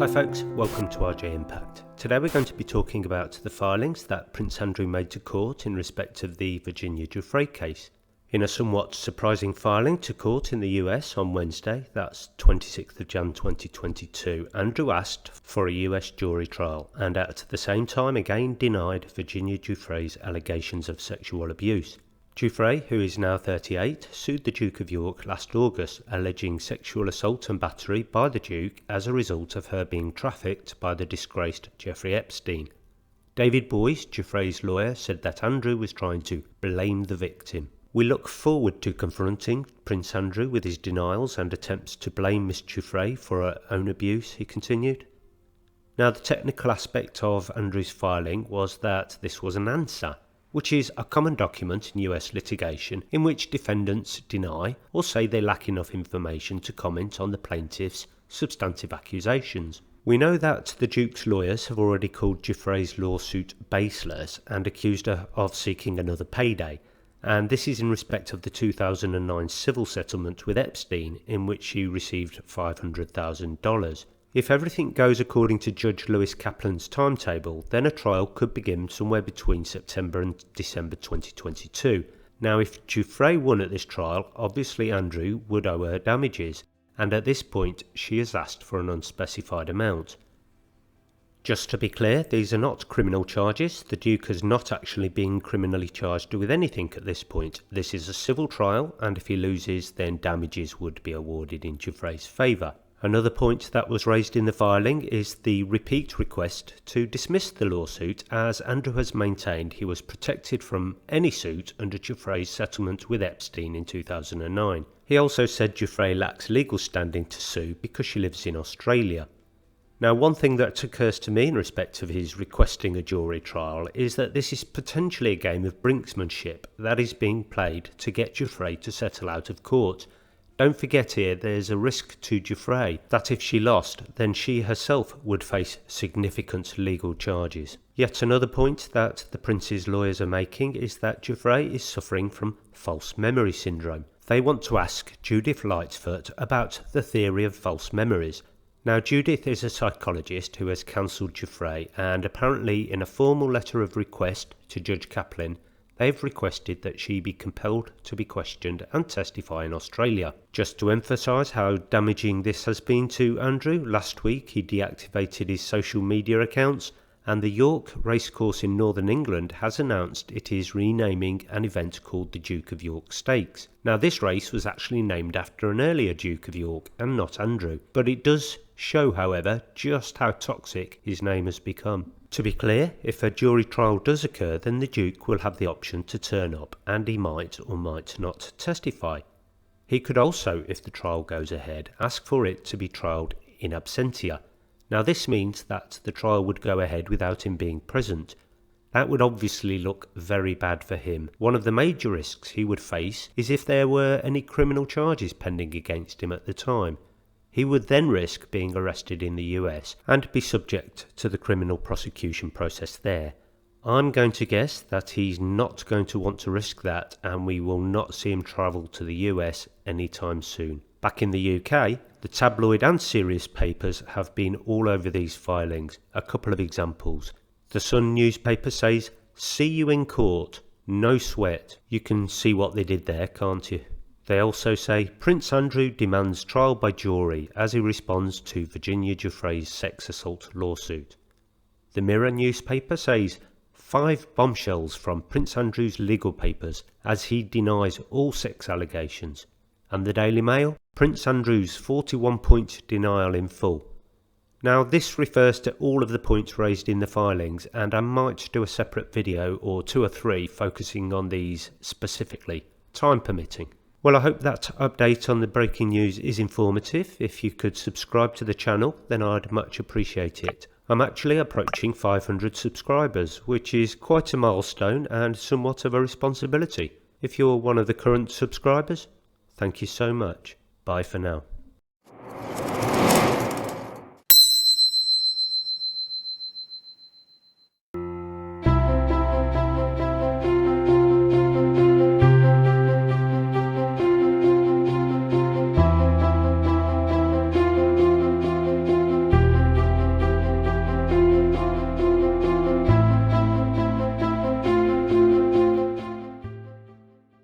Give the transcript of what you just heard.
Hi folks, welcome to RJA Impact. Today we're going to be talking about the filings that Prince Andrew made to court in respect of the Virginia Giuffre case. In a somewhat surprising filing to court in the US on Wednesday, that's 26th of Jan 2022, Andrew asked for a US jury trial and at the same time again denied Virginia Giuffre's allegations of sexual abuse. Giuffre, who is now 38, sued the Duke of York last August, alleging sexual assault and battery by the Duke as a result of her being trafficked by the disgraced Jeffrey Epstein. David Boyce, Giuffre's lawyer, said that Andrew was trying to blame the victim. We look forward to confronting Prince Andrew with his denials and attempts to blame Miss Giuffre for her own abuse, he continued. Now, the technical aspect of Andrew's filing was that this was an answer, which is a common document in US litigation in which defendants deny or say they lack enough information to comment on the plaintiff's substantive accusations. We know that the Duke's lawyers have already called Giuffre's lawsuit baseless and accused her of seeking another payday, and this is in respect of the 2009 civil settlement with Epstein in which she received $500,000. If everything goes according to Judge Lewis Kaplan's timetable, then a trial could begin somewhere between September and December 2022. Now, if Giuffre won at this trial, obviously Andrew would owe her damages, and at this point she has asked for an unspecified amount. Just to be clear, these are not criminal charges. The Duke has not actually been criminally charged with anything at this point. This is a civil trial, and if he loses, then damages would be awarded in Giuffre's favour. Another point that was raised in the filing is the repeat request to dismiss the lawsuit, as Andrew has maintained he was protected from any suit under Giuffre's settlement with Epstein in 2009. He also said Giuffre lacks legal standing to sue because she lives in Australia. Now, one thing that occurs to me in respect of his requesting a jury trial is that this is potentially a game of brinkmanship that is being played to get Giuffre to settle out of court. Don't forget here, there's a risk to Giuffre that if she lost, then she herself would face significant legal charges. Yet another point that the Prince's lawyers are making is that Giuffre is suffering from false memory syndrome. They want to ask Judith Lightfoot about the theory of false memories. Now, Judith is a psychologist who has counselled Giuffre, and apparently in a formal letter of request to Judge Kaplan, they've requested that she be compelled to be questioned and testify in Australia. Just to emphasise how damaging this has been to Andrew, last week he deactivated his social media accounts, and the York racecourse in northern England has announced it is renaming an event called the Duke of York Stakes. Now, this race was actually named after an earlier Duke of York and not Andrew, but it does show, however, just how toxic his name has become. To be clear, if a jury trial does occur, then the Duke will have the option to turn up, and he might or might not testify. He could also, if the trial goes ahead, ask for it to be trialled in absentia. Now, this means that the trial would go ahead without him being present. That would obviously look very bad for him. One of the major risks he would face is if there were any criminal charges pending against him at the time. He would then risk being arrested in the US and be subject to the criminal prosecution process there. I'm going to guess that he's not going to want to risk that, and we will not see him travel to the US anytime soon. Back in the UK, the tabloid and serious papers have been all over these filings. A couple of examples. The Sun newspaper says, "See you in court, no sweat." You can see what they did there, can't you? They also say, Prince Andrew demands trial by jury as he responds to Virginia Giuffre's sex assault lawsuit. The Mirror newspaper says, 5 bombshells from Prince Andrew's legal papers as he denies all sex allegations. And the Daily Mail, Prince Andrew's 41-point denial in full. Now, this refers to all of the points raised in the filings, and I might do a separate video or 2 or 3 focusing on these specifically, time permitting. Well, I hope that update on the breaking news is informative. If you could subscribe to the channel, then I'd much appreciate it. I'm actually approaching 500 subscribers, which is quite a milestone and somewhat of a responsibility. If you're one of the current subscribers, thank you so much. Bye for now.